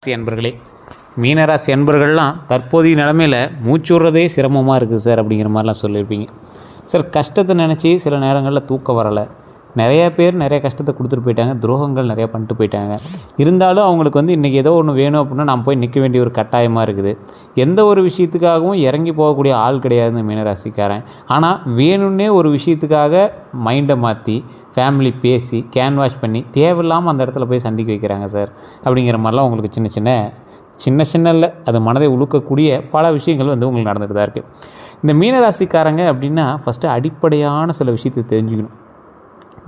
மீனராசி அன்பர்களே, மீனராசி அன்பர்கள்லாம் தற்போதைய நிலமையில் மூச்சுடுறதே சிரமமாக இருக்குது சார் அப்படிங்கிற மாதிரிலாம் சொல்லியிருப்பீங்க. சார் கஷ்டத்தை நினச்சி சில நேரங்களில் தூக்கம் வரலை, நிறைய பேர் நிறைய கஷ்டத்தை கொடுத்துட்டு போயிட்டாங்க, துரோகங்கள் நிறையா பண்ணிட்டு போயிட்டாங்க. இருந்தாலும் அவங்களுக்கு இன்றைக்கி ஏதோ ஒன்று வேணும் அப்படின்னா நாம் போய் நிற்க வேண்டிய ஒரு கட்டாயமாக இருக்குது. எந்த ஒரு விஷயத்துக்காகவும் இறங்கி போகக்கூடிய ஆள் கிடையாது மீனராசிக்காரன். ஆனால் வேணும்னே ஒரு விஷயத்துக்காக மைண்டை மாற்றி ஃபேமிலி பேசி கேன்வாஷ் பண்ணி தேவையில்லாமல் அந்த இடத்துல போய் சந்திக்க வைக்கிறாங்க சார் அப்படிங்கிற மாதிரிலாம் உங்களுக்கு சின்ன சின்ன இல்லை, அது மனதை உழுக்கக்கூடிய பல விஷயங்கள் உங்களுக்கு நடந்துகிட்டு தான் இருக்குது. இந்த மீனராசிக்காரங்க அப்படின்னா ஃபஸ்ட்டு அடிப்படையான சில விஷயத்தை தெரிஞ்சுக்கணும்.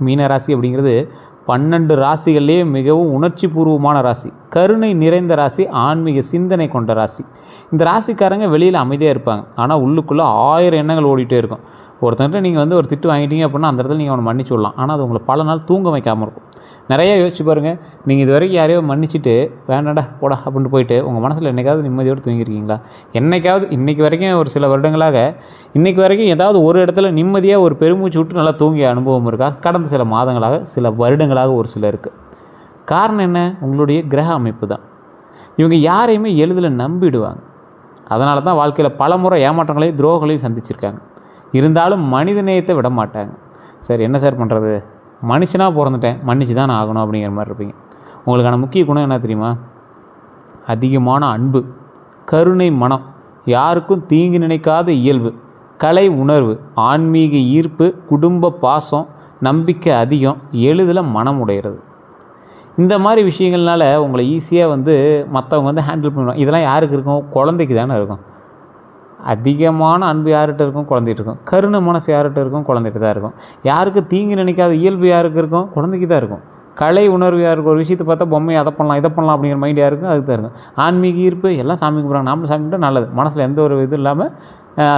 மீனராசி அப்படிங்கிறது 12 ராசிகள்லேயே மிகவும் உணர்ச்சி பூர்வமான ராசி, கருணை நிறைந்த ராசி, ஆன்மீக சிந்தனை கொண்ட ராசி. இந்த ராசிக்காரங்க வெளியில் அமைதியாக இருப்பாங்க, ஆனால் உள்ளுக்குள்ளே 1000 எண்ணங்கள் ஓடிட்டே இருக்கும். ஒருத்தன்கிட்ட நீங்கள் ஒரு திட்டு வாங்கிட்டீங்க அப்படின்னா அந்த இடத்துல நீங்கள் அவனை மன்னிச்சு விடலாம், ஆனால் அது உங்களை பல நாள் தூங்க வைக்காமல் இருக்கும். நிறையா யோசிச்சு பாருங்கள், நீங்கள் இது வரைக்கும் யாரையோ மன்னிச்சுட்டு வேண்டாடா போடா அப்படின்ட்டு போயிட்டு உங்கள் மனசில் என்றைக்காவது நிம்மதியோடு தூங்கியிருக்கீங்களா? என்றைக்காவது இன்றைக்கி வரைக்கும் ஒரு சில வருடங்களாக இன்றைக்கி வரைக்கும் ஏதாவது ஒரு இடத்துல நிம்மதியாக ஒரு பெருமூச்சு விட்டு நல்லா தூங்கிய அனுபவம் இருக்கா? கடந்த சில மாதங்களாக சில வருடங்களாக ஒரு சிலருக்கு. காரணம் என்ன? உங்களுடைய கிரக அமைப்பு தான். இவங்க யாரையுமே எளிதில் நம்பிடுவாங்க. அதனால தான் வாழ்க்கையில் பல முறை ஏமாற்றங்களையும் துரோகங்களையும் சந்திச்சிருக்காங்க. இருந்தாலும் மனித நேயத்தை விட மாட்டாங்க. சார் என்ன சார் பண்ணுறது, மனுஷனாக பிறந்துட்டேன், மன்னிச்சு தான் நான் ஆகணும் அப்படிங்கிற மாதிரி இருப்பீங்க. உங்களுக்கான முக்கிய குணம் என்ன தெரியுமா? அதிகமான அன்பு, கருணை மனம், யாருக்கும் தீங்கு நினைக்காத இயல்பு, கலை உணர்வு, ஆன்மீக ஈர்ப்பு, குடும்ப பாசம், நம்பிக்கை அதிகம், எளிதில் மனம் உடைகிறது. இந்த மாதிரி விஷயங்கள்னால உங்களை ஈஸியாக மற்றவங்க ஹேண்டில் பண்ணுவாங்க. இதெல்லாம் யாருக்கு இருக்கும்? குழந்தைக்கு தானே இருக்கும். அதிகமான அன்பு யார்கிட்ட இருக்கும்? குழந்தைகிட்ட இருக்கும். கருணை மனசு யார்கிட்ட இருக்கும்? குழந்தைகிட்ட தான் இருக்கும். யாருக்கு தீங்கு நினைக்காத இயல்பு யாருக்கு இருக்கும்? குழந்தைக்கு தான் இருக்கும். கலை உணர்வு யாருக்கு? ஒரு விஷயத்தை பார்த்தா பொம்மையை அதை பண்ணலாம் இதை பண்ணலாம் அப்படிங்கிற மைண்ட் யாருக்கு? அதுக்கு தான் இருக்கும். ஆன்மீக ஈர்ப்பு, எல்லாம் சாமி கும்பிட்றாங்க, நாமளும் சாமி கும்பிட்டா நல்லது, மனசில் எந்த ஒரு இது இல்லாமல்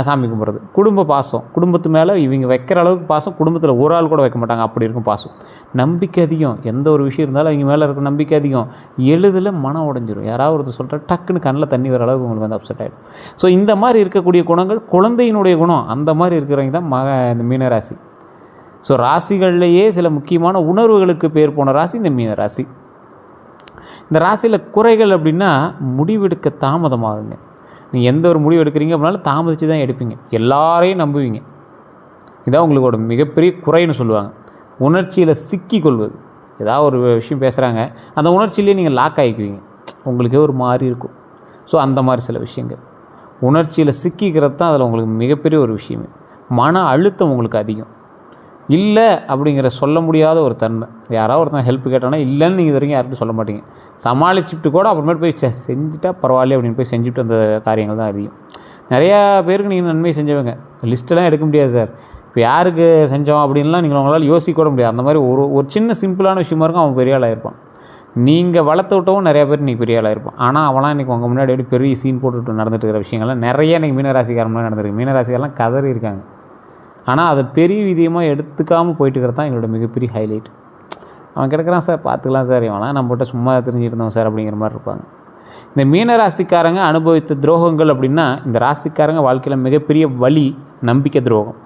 சாமி கும்பிட்றது. குடும்ப பாசம், குடும்பத்து மேலே இவங்க வைக்கிற அளவுக்கு பாசம் குடும்பத்தில் ஒரு ஆள் கூட வைக்க மாட்டாங்க, அப்படி இருக்கும் பாசம். நம்பிக்கை அதிகம், எந்த ஒரு விஷயம் இருந்தாலும் அவங்க மேலே இருக்க நம்பிக்கை அதிகம். எளிதில் மனம் உடைஞ்சிரும். யாராவது ஒருத்தர் சொல்கிற டக்குன்னு கண்ணில் தண்ணி வர அளவுக்கு உங்களுக்கு அப்செட் ஆகிடும். ஸோ இந்த மாதிரி இருக்கக்கூடிய குணங்கள் குழந்தையினுடைய குணம், அந்த மாதிரி இருக்கிறவங்க தான் இந்த மீனராசி. ஸோ ராசிகள்லேயே சில முக்கியமான உணர்வுகளுக்கு பேர் போன ராசி இந்த மீனராசி. இந்த ராசியில் குறைகள் அப்படின்னா முடிவெடுக்க தாமதமாகுங்க. நீங்கள் எந்த ஒரு முடிவு எடுக்கிறீங்க அப்படின்னாலும் தாமதித்து தான் எடுப்பீங்க, எல்லாரையும் நம்புவீங்க. இதான் உங்களோட மிகப்பெரிய குறைன்னு சொல்லுவாங்க. உணர்ச்சியில் சிக்கிக்கொள்வது, ஏதாவது ஒரு விஷயம் பேசுகிறாங்க, அந்த உணர்ச்சியிலே நீங்கள் லாக் ஆகிக்குவீங்க, உங்களுக்கே ஒரு மாதிரி இருக்கும். ஸோ அந்த மாதிரி சில விஷயங்கள் உணர்ச்சியில் சிக்கிக்கிறது தான் அதில் உங்களுக்கு மிகப்பெரிய ஒரு விஷயமே. மன அழுத்தம் உங்களுக்கு அதிகம். இல்லை அப்படிங்கிற சொல்ல முடியாத ஒரு தன்மை. யாராவது ஒருத்தன் ஹெல்ப் கேட்டானா இல்லைன்னு நீங்கள் இது வரைக்கும் யார்கிட்டும் சொல்ல மாட்டீங்க. சமாளிச்சுட்டு கூட அப்புறமேட்டு போய் செஞ்சுட்டா பரவாயில்ல அப்படின்னு போய் செஞ்சுட்டு அந்த காரியங்கள் தான் அதிகம். நிறையா பேருக்கு நீங்கள் நன்மை செஞ்சவங்க லிஸ்ட்டெல்லாம் எடுக்க முடியாது சார். இப்போ யாருக்கு செஞ்சோம் அப்படின்லாம் உங்களால் யோசிக்க கூட முடியாது. அந்த மாதிரி ஒரு சின்ன சிம்பிளான விஷயமா இருக்கும், அவன் பெரிய ஆளாக இருப்பான். நீங்கள் வளர்த்து விட்டவும் நிறையா பேர் இன்றைக்கி பெரிய ஆளாக இருப்பான். ஆனால் அவனால் இன்றைக்கி உங்கள் முன்னாடி எப்படி பெரிய சீன் போட்டுட்டு நடந்துட்டு இருக்கிற விஷயங்கள்லாம் நிறைய இன்றைக்கி மீனராசிக்காரன் முன்னாடி நடந்திருக்கு. மீனராசிக்காரெலாம் கதறி இருக்காங்க. ஆனால் அதை பெரிய விதியமாக எடுத்துக்காமல் போயிட்டு இருக்கிறது தான் எங்களோட மிகப்பெரிய ஹைலைட். அவன் கிடக்கிறான் சார், பார்த்துக்கலாம் சார், இவனால் நம்மகிட்ட சும்மா தெரிஞ்சுட்டு இருந்தோம் சார் அப்படிங்கிற மாதிரி இருப்பாங்க. இந்த மீனராசிக்காரங்க அனுபவித்த துரோகங்கள் அப்படின்னா, இந்த ராசிக்காரங்க வாழ்க்கையில் மிகப்பெரிய வலி நம்பிக்கை துரோகம்.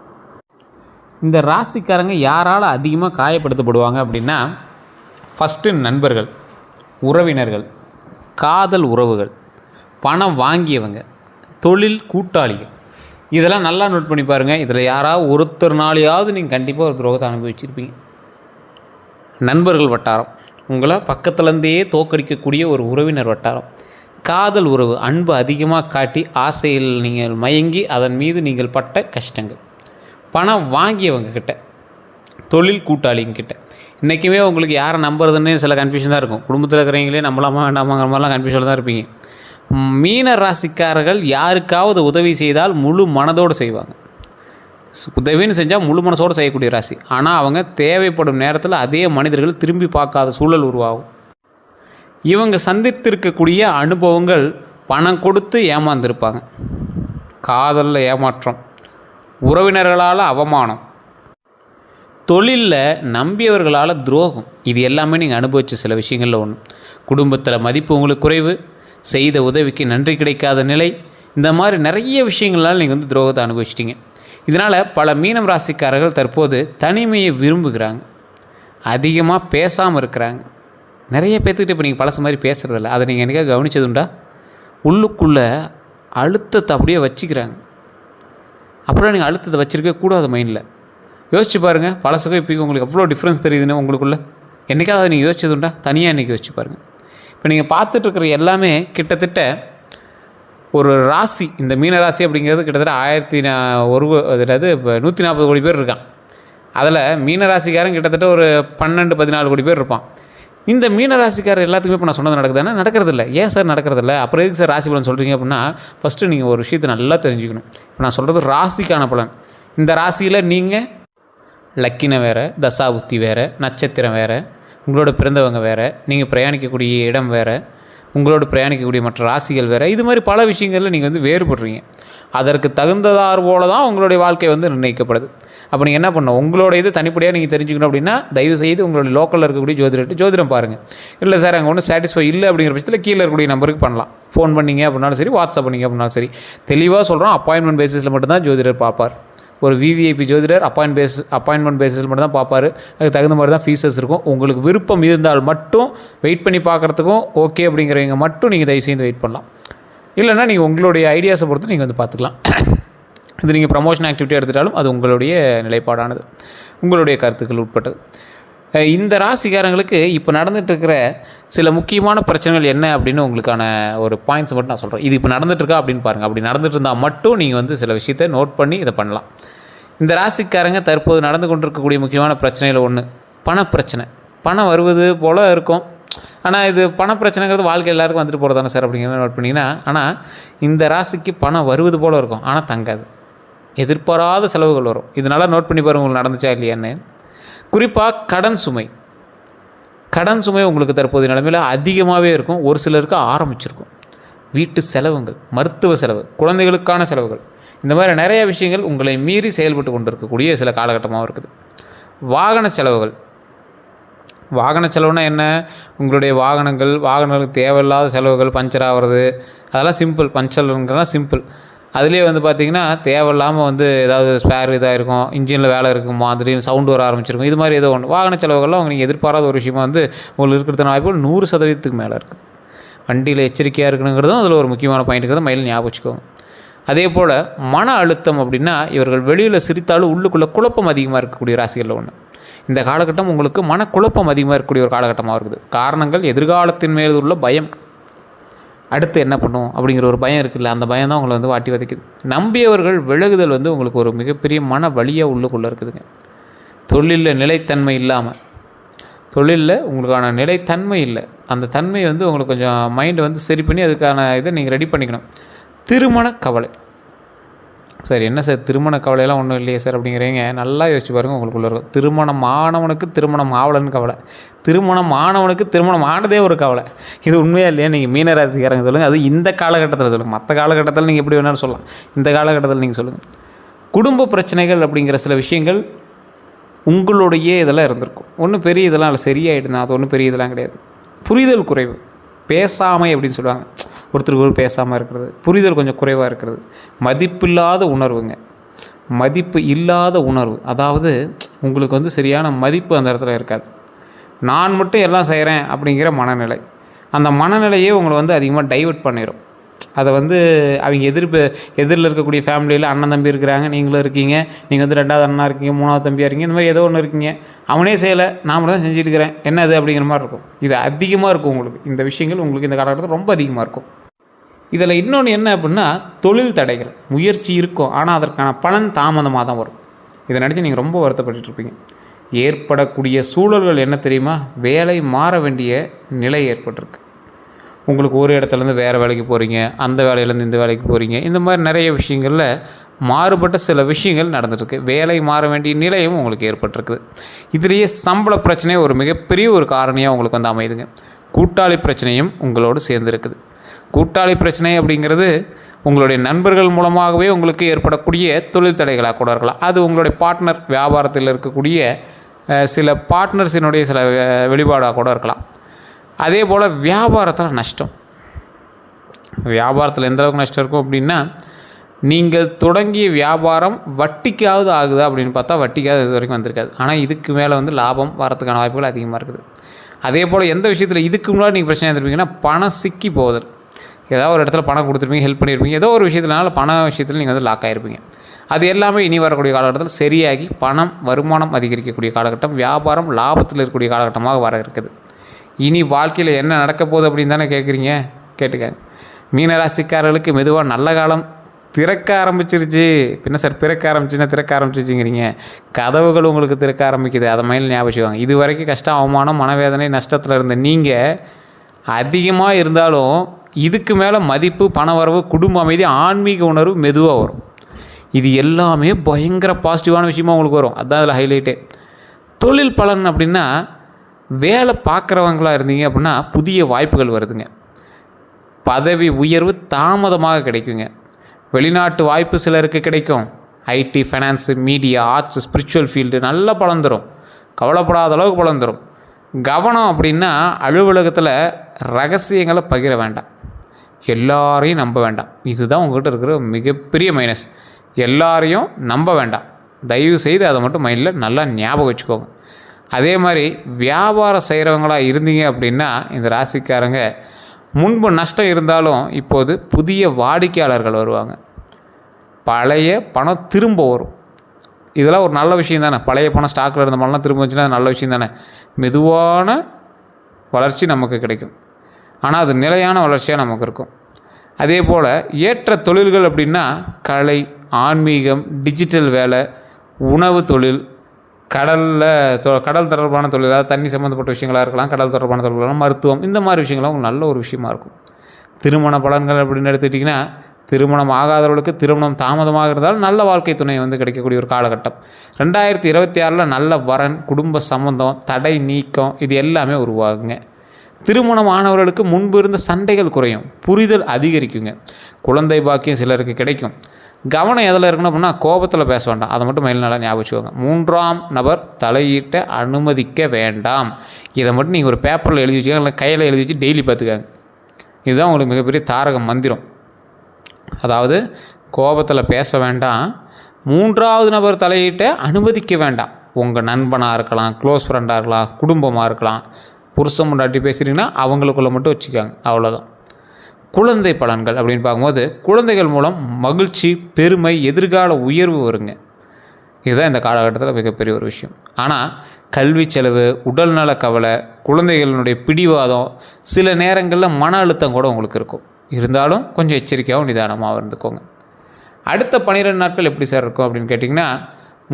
இந்த ராசிக்காரங்க யாரால் அதிகமாக காயப்படுத்தப்படுவாங்க அப்படின்னா, ஃபஸ்ட்டு நண்பர்கள், உறவினர்கள், காதல் உறவுகள், பணம் வாங்கியவங்க, தொழில் கூட்டாளிகள். இதெல்லாம் நல்லா நோட் பண்ணி பாருங்கள். இதில் யாராவது ஒருத்தர்னாலையாவது நீங்கள் கண்டிப்பாக ஒரு துரோகத்தை அனுபவிச்சிருப்பீங்க. நண்பர்கள் வட்டாரம், உங்களை பக்கத்துலேருந்தே தோக்கடிக்கக்கூடிய ஒரு உறவினர் வட்டாரம், காதல் உறவு, அன்பு அதிகமாக காட்டி ஆசையில் நீங்கள் மயங்கி அதன் மீது நீங்கள் பட்ட கஷ்டங்கள், பணம் வாங்கியவங்க கிட்ட, தொழில் கூட்டாளிங்க கிட்ட. இன்றைக்குமே உங்களுக்கு யாரை நம்புறதுன்னு சில கன்ஃபியூஷன் தான் இருக்கும். குடும்பத்தில் இருக்கிறவங்களே நம்பலாமா வேண்டாமாங்கிற மாதிரிலாம் கன்ஃபியூஷனில் தான் இருப்பீங்க. மீன ராசிக்காரர்கள் யாருக்காவது உதவி செய்தால் முழு மனதோடு செய்வாங்க. உதவின்னு செஞ்சால் முழு மனசோடு செய்யக்கூடிய ராசி. ஆனால் அவங்க தேவைப்படும் நேரத்தில் அதே மனிதர்கள் திரும்பி பார்க்காத சூழல் உருவாகும். இவங்க சந்தித்திருக்கக்கூடிய அனுபவங்கள் பணம் கொடுத்து ஏமாந்துருப்பாங்க, காதலில் ஏமாற்றம், உறவினர்களால் அவமானம், தொழிலில் நம்பியவர்களால் துரோகம். இது எல்லாமே நீங்கள் அனுபவித்த சில விஷயங்களில் ஒன்று. குடும்பத்தில் மதிப்பு உங்களுக்கு குறைவு, செய்த உதவிக்கு நன்றி கிடைக்காத நிலை, இந்த மாதிரி நிறைய விஷயங்களால் நீங்கள் துரோகத்தை அனுபவிச்சிட்டிங்க. இதனால் பல மீனம் ராசிக்காரர்கள் தற்போது தனிமையை விரும்புகிறாங்க, அதிகமாக பேசாமல் இருக்கிறாங்க, நிறைய பேர்த்துக்கிட்ட இப்போ நீங்கள் பழசு மாதிரி பேசுகிறதில்ல. அதை நீங்கள் என்றைக்காவது கவனிச்சதுண்டா? உள்ளுக்குள்ளே அழுத்தத்தை அப்படியே வச்சுக்கிறாங்க. அப்புறம் நீங்கள் அழுத்தத்தை வச்சுருக்கவே கூடாது மைண்டில். யோசிச்சு பாருங்கள், பழசுக்கும் இப்போயும் உங்களுக்கு எவ்வளோ டிஃப்ரென்ஸ் தெரியுதுன்னு உங்களுக்குள்ளே. என்றைக்காவது அதை நீங்கள் யோசிச்சதுண்டா? தனியாக இன்றைக்கி யோசிச்சு பாருங்கள். இப்போ நீங்கள் பார்த்துட்ருக்கிற எல்லாமே கிட்டத்தட்ட ஒரு ராசி. இந்த மீன ராசி அப்படிங்கிறது கிட்டத்தட்ட 140 கோடி பேர் இருக்கான். அதில் மீனராசிக்காரன் கிட்டத்தட்ட ஒரு 12-14 கோடி பேர் இருப்பான். இந்த மீனராசிக்காரர் எல்லாத்துக்குமே இப்போ நான் சொன்னது நடக்குதுன்னா நடக்கிறதில்ல. ஏன் சார் நடக்கிறதில்ல? அப்புறம் எதுக்கு சார் ராசி பலன் சொல்கிறீங்க அப்படின்னா, ஃபஸ்ட்டு நீங்கள் ஒரு விஷயத்தை நல்லா தெரிஞ்சுக்கணும். இப்போ நான் சொல்கிறது ராசிக்கான பலன். இந்த ராசியில் நீங்கள் லக்கினம் வேறு, தசாபுத்தி வேறு, நட்சத்திரம் வேறு, உங்களோட பிறந்தவங்க வேறு, நீங்கள் பிரயாணிக்கக்கூடிய இடம் வேறு, உங்களோட பிரயாணிக்கக்கூடிய மற்ற ராசிகள் வேறு, இது மாதிரி பல விஷயங்களில் நீங்கள் வந்து வேறுபடுறீங்க. அதற்கு தகுந்ததார் போல தான் உங்களுடைய வாழ்க்கை வந்து நிர்ணயிக்கப்படுது. அப்போ நீங்கள் என்ன பண்ணணும்? உங்களோட இது தனிப்படையாக நீங்கள் தெரிஞ்சுக்கணும் அப்படின்னா, தயவுசெய்து உங்களுடைய லோக்கலில் இருக்கக்கூடிய ஜோதிடம் பாருங்கள். இல்லை சார் அங்கே ஒன்றும் சாட்டிஸ்ஃபை இல்லை அப்படிங்கிற பட்சத்தில் கீழே இருக்கக்கூடிய நம்பருக்கு பண்ணலாம். ஃபோன் பண்ணிங்க அப்படின்னாலும் சரி, வாட்ஸ்அப் பண்ணிங்க அப்படின்னாலும் சரி. தெளிவாக சொல்கிறோம், அப்பாயின்மெண்ட் பேசிஸில் மட்டும்தான் ஜோதிடர் பார்ப்பார். ஒரு விவிஐபி ஜோதிடர் அப்பாயின்மெண்ட் பேசிஸில் மட்டும் தான் பார்ப்பார். அதுக்கு தகுந்த மாதிரி தான் ஃபீஸஸ் இருக்கும். உங்களுக்கு விருப்பம் இருந்தால் மட்டும் வெயிட் பண்ணி பார்க்குறதுக்கும் ஓகே அப்படிங்கிறவங்க மட்டும் நீங்கள் தயவுசெய்து வெயிட் பண்ணலாம். இல்லைனா நீங்கள் உங்களுடைய ஐடியாஸை பொறுத்து நீங்கள் வந்து பார்த்துக்கலாம். இது நீங்கள் ப்ரமோஷன் ஆக்டிவிட்டி எடுத்துட்டாலும் அது உங்களுடைய நிலைப்பாடானது, உங்களுடைய கருத்துக்கள் உட்பட்டது. இந்த ராசிக்காரங்களுக்கு இப்போ நடந்துகிட்ருக்கிற சில முக்கியமான பிரச்சனைகள் என்ன அப்படின்னு உங்களுக்கான ஒரு பாயிண்ட்ஸ் மட்டும் நான் சொல்கிறேன். இது இப்போ நடந்துகிட்ருக்கா அப்படின்னு பாருங்கள். அப்படி நடந்துகிட்டு இருந்தால் மட்டும் நீங்கள் வந்து சில விஷயத்தை நோட் பண்ணி இதை பண்ணலாம். இந்த ராசிக்காரங்க தற்போது நடந்து கொண்டிருக்கக்கூடிய முக்கியமான பிரச்சனையில் ஒன்று பணப்பிரச்சனை. பணம் வருவது போல் இருக்கும், ஆனால் இது பணப்பிரச்சனைங்கிறது வாழ்க்கை எல்லாருக்கும் வந்துட்டு போகிறதானே சார் அப்படிங்கிறத நோட் பண்ணிங்கன்னா. ஆனால் இந்த ராசிக்கு பணம் வருவது போல் இருக்கும், ஆனால் தங்காது. எதிர்பாராத செலவுகள் வரும். இதனால் நோட் பண்ணி பாருங்கள் உங்களுக்கு நடந்துச்சா இல்லையான்னு. குறிப்பாக கடன் சுமை உங்களுக்கு தற்போதைய நிலைமையில் அதிகமாகவே இருக்கும். ஒரு சிலருக்கு ஆரம்பிச்சிருக்கும். வீட்டு செலவுகள், மருத்துவ செலவு, குழந்தைகளுக்கான செலவுகள், இந்த மாதிரி நிறைய விஷயங்கள் உங்களை மீறி செயல்பட்டு கொண்டு இருக்கக்கூடிய சில காலகட்டமாகவும் இருக்குது. வாகன செலவுனா என்ன? உங்களுடைய வாகனங்களுக்கு தேவையில்லாத செலவுகள், பஞ்சர் ஆகிறது, அதெல்லாம் சிம்பிள். பஞ்சர்ங்கிறதுலாம் சிம்பிள். அதுலேயே வந்து பார்த்திங்கன்னா தேவையில்லாமல் வந்து ஏதாவது ஸ்பேர் இதாக இருக்கும், இன்ஜினில் வேலை இருக்குமா, திடீர்னு சவுண்டு வர ஆரம்பிச்சிருக்கும். இது மாதிரி ஏதோ ஒன்று வாகன செலவுகள்லாம் நீங்கள் எதிர்பாராத ஒரு விஷயமா வந்து உங்களுக்கு இருக்கிறதுன வாய்ப்புகள் 100% மேலே இருக்குது. வண்டியில் எச்சரிக்கையாக இருக்கணுங்கிறதும் அதில் ஒரு முக்கியமான பாயிண்ட்டுங்கிறத மைண்டில் ஞாபகம் வச்சுக்கோங்க. அதே போல் மன அழுத்தம் அப்படின்னா, இவர்கள் வெளியில் சிரித்தாலும் உள்ளுக்குள்ளே குழப்பம் அதிகமாக இருக்கக்கூடிய ராசிகளில் ஒன்று. இந்த காலகட்டம் உங்களுக்கு மனக்குழப்பம் அதிகமாக இருக்கக்கூடிய ஒரு காலகட்டமாக இருக்குது. காரணங்கள் எதிர்காலத்தின் மேல் உள்ள பயம். அடுத்து என்ன பண்ணும் அப்படிங்கிற ஒரு பயம் இருக்குல்ல, அந்த பயம் தான் உங்களை வந்து வாட்டி வதைக்குது. நம்பியவர்கள் விலகுதல் வந்து உங்களுக்கு ஒரு மிகப்பெரிய மன வலியாக உள்ளுக்குள்ளே இருக்குதுங்க. தொழிலில் நிலைத்தன்மை இல்லாமல், தொழிலில் உங்களுக்கான நிலைத்தன்மை இல்லை. அந்த தன்மை வந்து உங்களுக்கு கொஞ்சம் மைண்டை வந்து சரி பண்ணி அதுக்கான இதை நீங்கள் ரெடி பண்ணிக்கணும். திருமண கவலை. சார் என்ன சார் திருமண கவலையெல்லாம் ஒன்றும் இல்லையே சார் அப்படிங்கிறீங்க. நல்லா யோசிச்சு பாருங்கள், உங்களுக்குள்ள இருக்கும். திருமணம் ஆனவனுக்கு திருமணம் ஆவலன்னு கவலை, திருமணம் ஆனவனுக்கு திருமணம் ஆனதே ஒரு கவலை. இது உண்மையாக இல்லையா? நீங்கள் மீனராசிக்காரங்க சொல்லுங்கள். அது இந்த காலகட்டத்தில் சொல்லுங்கள். மற்ற காலகட்டத்தில் நீங்கள் எப்படி வேணாலும் சொல்லலாம், இந்த காலகட்டத்தில் நீங்கள் சொல்லுங்கள். குடும்ப பிரச்சனைகள் அப்படிங்கிற சில விஷயங்கள் உங்களுடைய இதெல்லாம் இருந்திருக்கும். ஒன்றும் பெரிய இதெல்லாம் இல்லை, சரியாயிடுனா அது ஒன்றும் பெரிய இதெல்லாம் கிடையாது. புரிதல் குறைவு, பேசாமை அப்படின்னு சொல்லுவாங்க. ஒருத்தருக்கு பேசாமல் இருக்கிறது, புரிதல் கொஞ்சம் குறைவாக இருக்கிறது, மதிப்பில்லாத உணர்வு. அதாவது உங்களுக்கு வந்து சரியான மதிப்பு அந்த இடத்துல இருக்காது. நான் மட்டும் எல்லாம் செய்கிறேன் அப்படிங்கிற மனநிலை. அந்த மனநிலையே உங்களை வந்து அதிகமாக டைவர்ட் பண்ணிடும். அதை வந்து அவங்க எதிரில் இருக்கக்கூடிய ஃபேமிலியில் அண்ணன் தம்பி இருக்கிறாங்க, நீங்களும் இருக்கீங்க, நீங்கள் வந்து 2வது அண்ணா இருக்கீங்க, 3வது தம்பியாக இருக்கீங்க, இந்த மாதிரி ஏதோ ஒன்று இருக்கீங்க. அவனே செய்யலை, நான் மட்டும் தான் செஞ்சுட்டு இருக்கிறேன், என்னது அப்படிங்கிற மாதிரி இருக்கும். இது அதிகமாக இருக்கும் உங்களுக்கு. இந்த விஷயங்கள் உங்களுக்கு இந்த காலகட்டத்தில் ரொம்ப அதிகமாக இருக்கும். இதில் இன்னொன்று என்ன அப்படின்னா, தொழில் தடைகள். முயற்சி இருக்கும், ஆனால் அதற்கான பலன் தாமதமாக தான் வரும். இதை நினச்சி நீங்கள் ரொம்ப வருத்தப்பட்டுருப்பீங்க. ஏற்படக்கூடிய சூழல்கள் என்ன தெரியுமா? வேலை மாற வேண்டிய நிலை ஏற்பட்டிருக்கு. உங்களுக்கு ஒரு இடத்துலேருந்து வேறு வேலைக்கு போகிறீங்க, அந்த வேலையிலேருந்து இந்த வேலைக்கு போகிறீங்க, இந்த மாதிரி நிறைய விஷயங்களில் மாறுபட்ட சில விஷயங்கள் நடந்துகிட்ருக்கு. வேலை மாற வேண்டிய நிலையும் உங்களுக்கு ஏற்பட்டிருக்குது. இதுலேயே சம்பள பிரச்சனை ஒரு மிகப்பெரிய ஒரு காரணியாக உங்களுக்கு வந்து அமையுதுங்க. கூட்டாளி பிரச்சனையும் உங்களோடு சேர்ந்துருக்குது. கூட்டாளி பிரச்சனை அப்படிங்கிறது உங்களுடைய நண்பர்கள் மூலமாகவே உங்களுக்கு ஏற்படக்கூடிய தொழில் தடைகளாக கூட இருக்கலாம். அது உங்களுடைய பார்ட்னர், வியாபாரத்தில் இருக்கக்கூடிய சில பார்ட்னர்ஸினுடைய சில வெளிப்பாடாக கூட இருக்கலாம். அதே போல் வியாபாரத்தில் நஷ்டம். வியாபாரத்தில் எந்த அளவுக்கு நஷ்டம் இருக்கும் அப்படின்னா, நீங்கள் தொடங்கிய வியாபாரம் வட்டிக்காவது ஆகுதா அப்படின்னு பார்த்தா வட்டிக்காவது இது வரைக்கும் வந்திருக்காது. ஆனால் இதுக்கு மேலே வந்து லாபம் வரத்துக்கான வாய்ப்புகள் அதிகமாக இருக்குது. அதே போல் எந்த விஷயத்தில் இதுக்கு முன்னாடி நீங்கள் பிரச்சனை இருந்திருப்பீங்கன்னா பணம் சிக்கி போகுது. ஏதாவது ஒரு இடத்துல பணம் கொடுத்துருப்பீங்க, ஹெல்ப் பண்ணியிருப்பீங்க, ஏதோ ஒரு விஷயத்தினால பண விஷயத்தில் நீங்கள் வந்து லாக் ஆகிருப்பீங்க. அது எல்லாமே இனி வரக்கூடிய காலகட்டத்தில் சரியாகி பணம் வருமானம் அதிகரிக்கக்கூடிய காலகட்டம், வியாபாரம் லாபத்தில் இருக்கக்கூடிய காலகட்டமாக வர இருக்குது. இனி வாழ்க்கையில் என்ன நடக்க போகுது அப்படின்னு தானே கேட்குறீங்க? கேட்டுக்கங்க. மீனராசிக்காரர்களுக்கு மெதுவாக நல்ல காலம் திறக்க ஆரம்பிச்சிருச்சு. பின்ன சார் பிறக்க ஆரம்பிச்சுன்னா திறக்க ஆரம்பிச்சிருச்சுங்கிறீங்க. கதவுகள் உங்களுக்கு திறக்க ஆரம்பிக்குது. அதை மைண்டில் ஞாபகம். இது வரைக்கும் கஷ்டம், அவமானம், மனவேதனை, நஷ்டத்தில் இருந்த நீங்கள் அதிகமாக இருந்தாலும் இதுக்கு மேலே மதிப்பு, பணவரவு, குடும்ப அமைதி, ஆன்மீக உணர்வு மெதுவாக வரும். இது எல்லாமே பயங்கர பாசிட்டிவான விஷயமா உங்களுக்கு வரும். அதுதான் அதில் ஹைலைட்டே. தொழில் பலன் அப்படின்னா வேலை பார்க்குறவங்களாக இருந்தீங்க அப்படின்னா புதிய வாய்ப்புகள் வருதுங்க. பதவி உயர்வு தாமதமாக கிடைக்குங்க. வெளிநாட்டு வாய்ப்பு சிலருக்கு கிடைக்கும். IT, finance, media, arts, spiritual field நல்ல பலன் தரும். கவலைப்படாத அளவுக்கு பலன் தரும். கவனம் அப்படின்னா அலுவலகத்தில் ரகசியங்களை பகிர வேண்டாம், எல்லாரையும் நம்ப வேண்டாம். இதுதான் உங்கள்கிட்ட இருக்கிற மிகப்பெரிய மைனஸ். எல்லாரையும் நம்ப வேண்டாம், தயவு செய்து அதை மட்டும் மைண்டில் நல்லா ஞாபகம் வச்சுக்கோங்க. அதே மாதிரி வியாபாரம் செய்கிறவங்களாக இருந்தீங்க அப்படின்னா இந்த ராசிக்காரங்க முன்பு நஷ்டம் இருந்தாலும் இப்போது புதிய வாடிக்கையாளர்கள் வருவாங்க. பழைய பணம் திரும்ப வரும். இதெல்லாம் ஒரு நல்ல விஷயம் தானே. பழைய பணம் ஸ்டாக்கில் இருந்த பணம்லாம் திரும்ப வந்துச்சுன்னா நல்ல விஷயம் தானே. மெதுவான வளர்ச்சி நமக்கு கிடைக்கும், ஆனால் அது நிலையான வளர்ச்சியாக நமக்கு இருக்கும். அதே போல் ஏற்ற தொழில்கள் அப்படின்னா கலை, ஆன்மீகம், டிஜிட்டல் வேலை, உணவு தொழில், கடல் தொடர்பான தொழில், அதாவது தண்ணி சம்மந்தப்பட்ட விஷயங்களாக இருக்கலாம், கடல் தொடர்பான தொழில்களாக, மருத்துவம், இந்த மாதிரி விஷயங்கள்லாம் நல்ல ஒரு விஷயமா இருக்கும். திருமண பலன்கள் அப்படின்னு எடுத்துக்கிட்டிங்கன்னா திருமணம் ஆகாதவர்களுக்கு திருமணம் தாமதமாக இருந்தாலும் நல்ல வாழ்க்கை துணை வந்து கிடைக்கக்கூடிய ஒரு காலகட்டம். 2026 நல்ல வரன், குடும்ப சம்பந்தம், தடை நீக்கம், இது எல்லாமே உருவாகுங்க. திருமணம் ஆனவர்களுக்கு முன்பு இருந்த சண்டைகள் குறையும், புரிதல் அதிகரிக்குங்க. குழந்தை பாக்கியம் சிலருக்கு கிடைக்கும். கவனம் எதில் இருக்கணும் அப்படின்னா கோபத்தில் பேச வேண்டாம், அதை மட்டும் மைண்டில் நல்லா ஞாபகம் வச்சுக்கோங்க. 3ஆம் நபர் தலையீட்டை அனுமதிக்க வேண்டாம். இதை மட்டும் நீங்கள் ஒரு பேப்பரில் எழுதி வச்சுக்கோங்க, இல்லை கையில் எழுதி வச்சு டெய்லி பார்த்துக்காங்க. இதுதான் உங்களுக்கு மிகப்பெரிய தாரக மந்திரம். அதாவது கோபத்தில் பேச வேண்டாம், 3வது நபர் தலையீட்டை அனுமதிக்க வேண்டாம். உங்கள் நண்பனாக இருக்கலாம், க்ளோஸ் ஃப்ரெண்டாக இருக்கலாம், குடும்பமாக இருக்கலாம், புருஷன் முன்னாடி பேசுகிறீங்கன்னா அவங்களுக்குள்ளே மட்டும் வச்சுக்காங்க, அவ்வளோதான். குழந்தை பலன்கள் அப்படின்னு பார்க்கும்போது குழந்தைகள் மூலம் மகிழ்ச்சி, பெருமை, எதிர்கால உயர்வு வருங்க. இதுதான் இந்த காலகட்டத்தில் மிகப்பெரிய ஒரு விஷயம். ஆனால் கல்வி செலவு, உடல்நல கவலை, குழந்தைகளினுடைய பிடிவாதம், சில நேரங்களில் மன அழுத்தம் கூட உங்களுக்கு இருக்கும். இருந்தாலும் கொஞ்சம் எச்சரிக்கையாகவும் நிதானமாக இருந்துக்கோங்க. அடுத்த 12 நாட்கள் எப்படி சார் இருக்கும் அப்படின்னு கேட்டிங்கன்னா,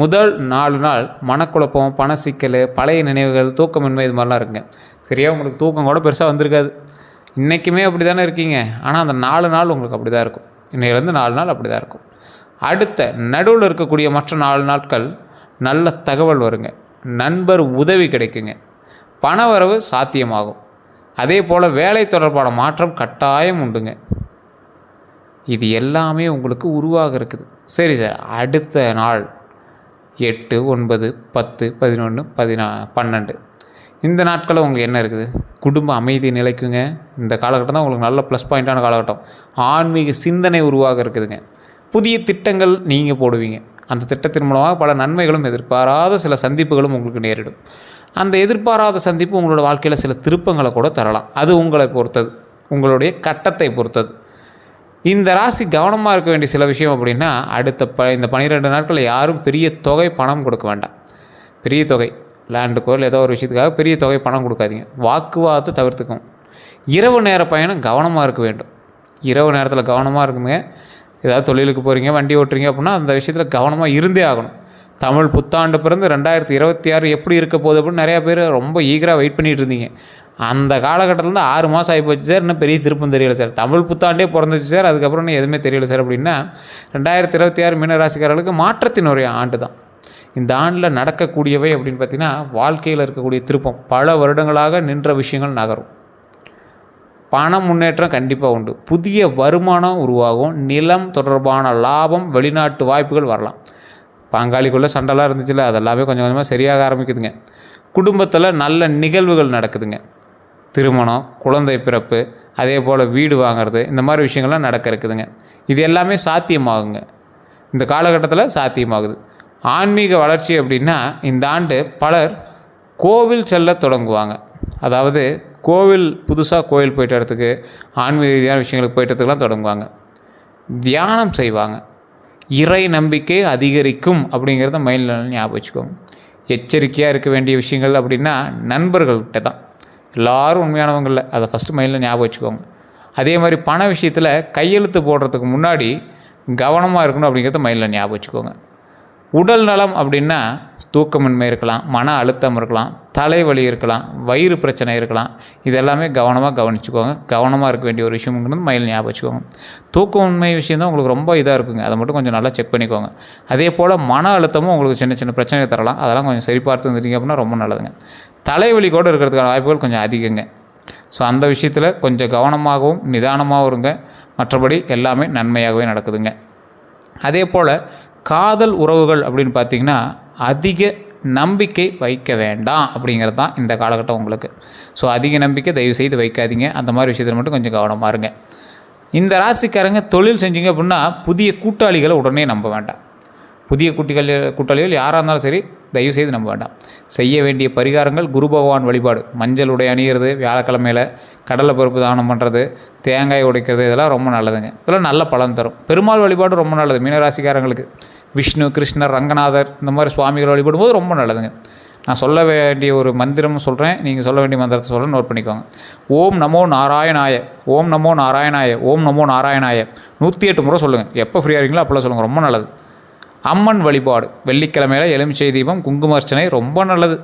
முதல் 4 நாள் மனக்குழப்பம், பண சிக்கல், பழைய நினைவுகள், தூக்கமின்மை, இது மாதிரிலாம் இருக்குங்க. சரியாக உங்களுக்கு தூக்கம் கூட பெருசாக வந்திருக்காது. இன்றைக்குமே அப்படி தானே இருக்கீங்க, ஆனால் அந்த 4 நாள் உங்களுக்கு அப்படி தான் இருக்கும். இன்னையிலேருந்து 4 நாள் அப்படி தான் இருக்கும். அடுத்த நடுவில் இருக்கக்கூடிய மற்ற 4 நாட்கள் நல்ல தகவல் வருங்க, நண்பர் உதவி கிடைக்குங்க, பண வரவு சாத்தியமாகும். அதே போல் வேலை தொடர்பான மாற்றம் கட்டாயம் உண்டுங்க. இது எல்லாமே உங்களுக்கு உருவாக இருக்குது. சரி சார், அடுத்த நாள் 8, 9, 10, 11, 12 இந்த நாட்களில் உங்களுக்கு என்ன இருக்குது? குடும்ப அமைதி நிலைக்குங்க. இந்த காலகட்டம் தான் உங்களுக்கு நல்ல ப்ளஸ் பாயிண்ட்டான காலகட்டம். ஆன்மீக சிந்தனை உருவாக இருக்குதுங்க. புதிய திட்டங்கள் நீங்கள் போடுவீங்க. அந்த திட்டத்தின் மூலமாக பல நன்மைகளும் எதிர்பாராத சில சந்திப்புகளும் உங்களுக்கு நேரிடும். அந்த எதிர்பாராத சந்திப்பு உங்களோட வாழ்க்கையில் சில திருப்பங்களை கூட தரலாம். அது உங்களை பொறுத்தது, உங்களுடைய கட்டத்தை பொறுத்தது. இந்த ராசி கவனமாக இருக்க வேண்டிய சில விஷயம் அப்படின்னா, அடுத்த இந்த 12 நாட்களில் யாரும் பெரிய தொகை பணம் கொடுக்க வேண்டாம். பெரிய தொகை லேண்டுக்கோ இல்லை ஏதோ ஒரு விஷயத்துக்காக பெரிய தொகை பணம் கொடுக்காதீங்க. வாக்குவாதத்தை தவிர்த்துக்கும். இரவு நேர பயணம் கவனமாக இருக்க வேண்டும். இரவு நேரத்தில் கவனமாக இருக்குங்க. ஏதாவது தொழிலுக்கு போகிறீங்க, வண்டி ஓட்டுறீங்க அப்படின்னா அந்த விஷயத்தில் கவனமாக இருந்தே ஆகணும். தமிழ் புத்தாண்டு பிறந்து 2026 எப்படி இருக்க போகுது அப்படின்னு நிறையா பேர் ரொம்ப ஈகராக வெயிட் பண்ணிகிட்டு இருந்தீங்க. அந்த காலகட்டத்தில் 6 மாதம் ஆகி போச்சு சார், இன்னும் பெரிய திருப்பம் தெரியல சார். தமிழ் புத்தாண்டே பிறந்துச்சு சார், அதுக்கப்புறம் இன்னும் எதுவுமே தெரியல சார் அப்படின்னா 2026 மீனராசிக்காரர்களுக்கு மாற்றத்தினுடைய ஆண்டு தான். இந்த ஆண்டில் நடக்கக்கூடியவை அப்படின்னு பார்த்திங்கன்னா, வாழ்க்கையில் இருக்கக்கூடிய திருப்பம், பல வருடங்களாக நின்ற விஷயங்கள் நகரும். பண முன்னேற்றம் கண்டிப்பாக உண்டு. புதிய வருமானம் உருவாகும். நிலம் தொடர்பான லாபம், வெளிநாட்டு வாய்ப்புகள் வரலாம். பங்காளிக்குள்ளே சண்டைலாம் இருந்துச்சுல்ல, அதெல்லாமே கொஞ்சம் கொஞ்சமாக சரியாக ஆரம்பிக்குதுங்க. குடும்பத்தில் நல்ல நிகழ்வுகள் நடக்குதுங்க. திருமணம், குழந்தை பிறப்பு, அதே போல் வீடு வாங்கிறது, இந்த மாதிரி விஷயங்கள்லாம் நடக்க இருக்குதுங்க. இது எல்லாமே சாத்தியமாகுங்க. இந்த காலகட்டத்தில் சாத்தியமாகுது. ஆன்மீக வளர்ச்சி அப்படின்னா இந்த ஆண்டு பலர் கோவில் செல்ல தொடங்குவாங்க. அதாவது கோவில் புதுசாக கோவில் போயிட்ட இடத்துக்கு ஆன்மீக ரீதியான விஷயங்களுக்கு போயிட்ட இடத்துக்குலாம் தொடங்குவாங்க. தியானம் செய்வாங்க. இறை நம்பிக்கை அதிகரிக்கும் அப்படிங்கிறத மைண்டில் ஞாபகம் வச்சுக்கோங்க. எச்சரிக்கையாக இருக்க வேண்டிய விஷயங்கள் அப்படின்னா நண்பர்கள்கிட்ட தான். எல்லோரும் உண்மையானவங்களில் அதை ஃபஸ்ட்டு மைண்டில் ஞாபகம் வச்சுக்கோங்க. அதே மாதிரி பண விஷயத்தில் கையெழுத்து போடுறதுக்கு முன்னாடி கவனமாக இருக்கணும் அப்படிங்கிறத மைண்டில் ஞாபகம் வச்சுக்கோங்க. உடல் நலம் அப்படின்னா தூக்கமின்மை இருக்கலாம், மன அழுத்தம் இருக்கலாம், தலைவலி இருக்கலாம், வயிறு பிரச்சனை இருக்கலாம். இதெல்லாமே கவனமாக கவனிச்சுக்கோங்க. கவனமாக இருக்க வேண்டிய ஒரு விஷயம்ங்கிறது மைண்டில் ஞாபகம் வச்சுக்கோங்க. தூக்கமின்மை விஷயம் தான் உங்களுக்கு ரொம்ப இதாக இருக்குங்க. அதை மட்டும் கொஞ்சம் நல்லா செக் பண்ணிக்கோங்க. அதே போல் மன அழுத்தமும் உங்களுக்கு சின்ன சின்ன பிரச்சனையை தரலாம். அதெல்லாம் கொஞ்சம் சரி பார்த்து வந்துட்டீங்க அப்படின்னா ரொம்ப நல்லதுங்க. தலைவலி கூட இருக்கிறதுக்கான வாய்ப்புகள் கொஞ்சம் அதிகங்க. ஸோ அந்த விஷயத்தில் கொஞ்சம் கவனமாகவும் நிதானமாகவும் இருங்க. மற்றபடி எல்லாமே நன்மையாகவே நடக்குதுங்க. அதே போல் காதல் உறவுகள் அப்படின்னு பார்த்திங்கன்னா அதிக நம்பிக்கை வைக்க வேண்டாம் அப்படிங்கிறது தான் இந்த காலகட்டம் உங்களுக்கு. ஸோ அதிக நம்பிக்கை தயவுசெய்து வைக்காதீங்க. அந்த மாதிரி விஷயத்தில் மட்டும் கொஞ்சம் கவனமாக இருங்க. இந்த ராசிக்காரங்க தொழில் செஞ்சீங்க அப்படின்னா புதிய கூட்டாளிகளை உடனே நம்ப வேண்டாம். புதிய கூட்டாளிகள் யாராக இருந்தாலும் சரி தயவுசெய்து நம்ப வேண்டாம். செய்ய வேண்டிய பரிகாரங்கள் குரு பகவான் வழிபாடு, மஞ்சள் உடை அணியிறது, வியாழக்கிழமையில் கடலை பருப்பு தானம் பண்ணுறது, தேங்காய் உடைக்கிறது, இதெல்லாம் ரொம்ப நல்லதுங்க. இதெல்லாம் நல்ல பலன் தரும். பெருமாள் வழிபாடு ரொம்ப நல்லது மீனராசிக்காரங்களுக்கு. விஷ்ணு, கிருஷ்ணர், ரங்கநாதர் இந்த மாதிரி சுவாமிகள் வழிபடும் போது ரொம்ப நல்லதுங்க. நான் சொல்ல வேண்டிய ஒரு மந்திரம் சொல்கிறேன், நீங்கள் சொல்ல வேண்டிய மந்திரத்தை சொல்கிறேன், நோட் பண்ணிக்கோங்க. ஓம் நமோ நாராயணாய, ஓம் நமோ நாராயணாய, ஓம் நமோ நாராயணாய 108 முறை சொல்லுங்கள். எப்போ ஃப்ரீயாக இருக்கீங்களோ அப்போல்லாம் சொல்லுங்கள், ரொம்ப நல்லது. அம்மன் வழிபாடு, வெள்ளிக்கிழமையில் எலுமிச்சை தீபம், குங்கும அர்ச்சனை ரொம்ப நல்லது.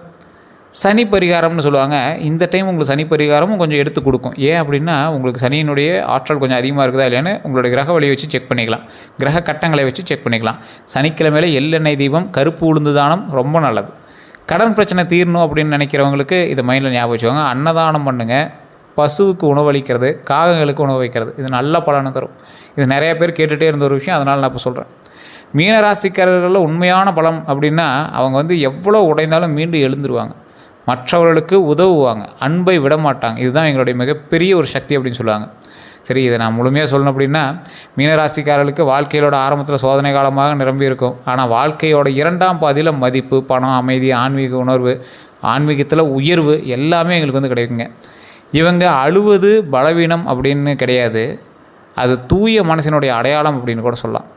சனி பரிகாரம்னு சொல்லுவாங்க. இந்த டைம் உங்களுக்கு சனி பரிகாரமும் கொஞ்சம் எடுத்து கொடுக்கும். ஏன் அப்படின்னா உங்களுக்கு சனியினுடைய ஆற்றல் கொஞ்சம் அதிகமாக இருக்குதா இல்லையான்னு உங்களுடைய கிரக வழியை வச்சு செக் பண்ணிக்கலாம். கிரக கட்டங்களை வச்சு செக் பண்ணிக்கலாம். சனிக்கிழமையில் எள்ளெண்ணெய் தீபம், கருப்பு உளுந்து தானம் ரொம்ப நல்லது. கடன் பிரச்சனை தீரணும் அப்படின்னு நினைக்கிறவங்களுக்கு இதை மைண்டில் ஞாபகம் வச்சுக்கோங்க. அன்னதானம் பண்ணுங்கள். பசுவுக்கு உணவளிக்கிறது, காகங்களுக்கு உணவு வைக்கிறது, இது நல்ல பலனை தரும். இது நிறைய பேர் கேட்டுகிட்டே இருந்த ஒரு விஷயம், அதனால் நான் இப்போ சொல்கிறேன். மீனராசிக்காரர்களில் உண்மையான பலம் அப்படின்னா அவங்க எவ்வளோ உடைந்தாலும் மீண்டும் எழுந்துருவாங்க. மற்றவர்களுக்கு உதவுவாங்க, அன்பை விடமாட்டாங்க. இதுதான் எங்களுடைய மிகப்பெரிய ஒரு சக்தி அப்படின்னு சொல்லுவாங்க. சரி, இதை நான் முழுமையாக சொல்லணும் அப்படின்னா மீனராசிக்காரர்களுக்கு வாழ்க்கையோட ஆரம்பத்தில் சோதனை காலமாக நிரம்பி இருக்கும். ஆனால் வாழ்க்கையோட 2ஆம் பாதியில் மதிப்பு, பணம், அமைதி, ஆன்மீக உணர்வு, ஆன்மீகத்தில் உயர்வு எல்லாமே எங்களுக்கு கிடைக்குங்க. இவங்க அழுவது பலவீனம் அப்படின்னு கிடையாது, அது தூய மனசினுடைய அடையாளம் அப்படின்னு கூட சொல்லலாம்.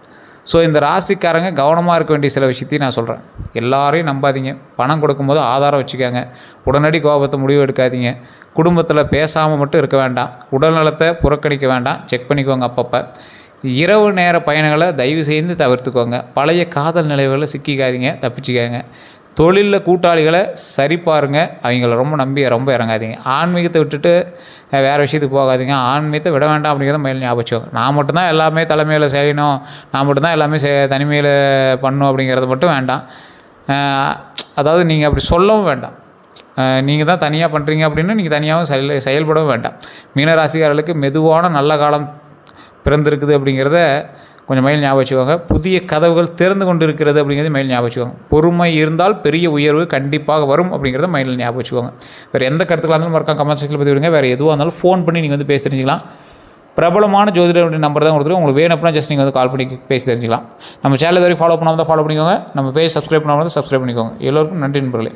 ஸோ இந்த ராசிக்காரங்க கவனமாக இருக்க வேண்டிய சில விஷயத்தையும் நான் சொல்கிறேன். எல்லாரையும் நம்பாதீங்க. பணம் கொடுக்கும்போது ஆதாரம் வச்சுக்கோங்க. உடனடி கோபத்தை முடிவு எடுக்காதீங்க. குடும்பத்தில் பேசாமல் மட்டும் இருக்க வேண்டாம். உடல் நலத்தை புறக்கணிக்க வேண்டாம். செக் பண்ணிக்கோங்க அப்பப்போ. இரவு நேர பயணங்களை தயவு செய்து தவிர்த்துக்கோங்க. பழைய காதல் நிலைகளை சிக்கிக்காதீங்க, தப்பிச்சுக்காங்க. தொழிலில் கூட்டாளிகளை சரி பாருங்கள். அவங்கள ரொம்ப நம்பி ரொம்ப இறங்காதீங்க. ஆன்மீகத்தை விட்டுட்டு வேறு விஷயத்துக்கு போகாதீங்க. ஆன்மீகத்தை விட வேண்டாம் அப்படிங்கிறத மேல் ஞாபகம் வச்சுக்கோங்க. நான் மட்டும்தான் எல்லாமே தலைமையில் செய்யணும், நான் மட்டும்தான் எல்லாமே தனிமையில் பண்ணணும் அப்படிங்கிறது மட்டும் வேண்டாம். அதாவது நீங்கள் அப்படி சொல்லவும் வேண்டாம். நீங்கள் தான் தனியாக பண்ணுறீங்க அப்படின்னு நீங்கள் தனியாகவும் செயல்படவும் வேண்டாம். மீனராசிக்காரர்களுக்கு மெதுவான நல்ல காலம் பிறந்திருக்குது அப்படிங்கிறத கொஞ்சம் மைல் ஞாபகம் வச்சுக்கோங்க. புதிய கதவுகள் திறந்து கொண்டு இருக்கிறது அப்படிங்கிறது மைல் ஞாபகம் வச்சுக்கோங்க. பொறுமை இருந்தால் பெரிய உயர்வு கண்டிப்பாக வரும் அப்படிங்கிறத மைண்டில் ஞாபகம் வச்சுக்கோங்க. வேறு எந்த கருத்துக்களாக இருந்தாலும் மறக்காம கமெண்ட் செக்ஷனில் பதிவு விடுங்க. வேறு எதுவாக இருந்தாலும் ஃபோன் பண்ணி நீங்கள் பேசி தெரிஞ்சிக்கலாம். பிரபலமான ஜோதிடர் நம்பர் தான் கொடுத்துருக்கோம். உங்களுக்கு வேணும் அப்படின்னா ஜஸ்ட் நீங்கள் கால் பண்ணி பேசி தெரிஞ்சிக்கலாம். நம்ம சேனல் வரைக்கும் ஃபாலோ பண்ணாமல் தான் ஃபாலோ பண்ணிக்கோங்க. நம்ம பேஜ் சப்ஸ்கிரைப் பண்ணாமல் தான் சப்ஸ்கிரைப் பண்ணிக்கோங்க. எல்லோருக்கும் நன்றி நண்பர்களே.